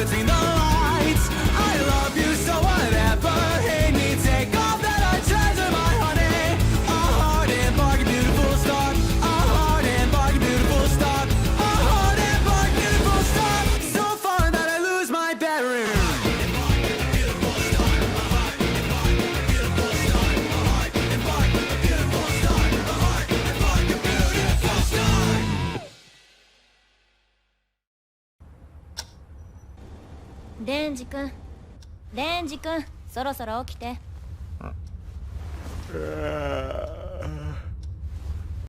between the lights. I love you, so whatever. Hate me, take all that I treasure, my honey. A hard and bargain, beautiful star. A hard and bargain, beautiful star. A hard and bargain, beautiful star. So far that I lose my bearings.レンジ君、レンジ君、そろそろ起きて。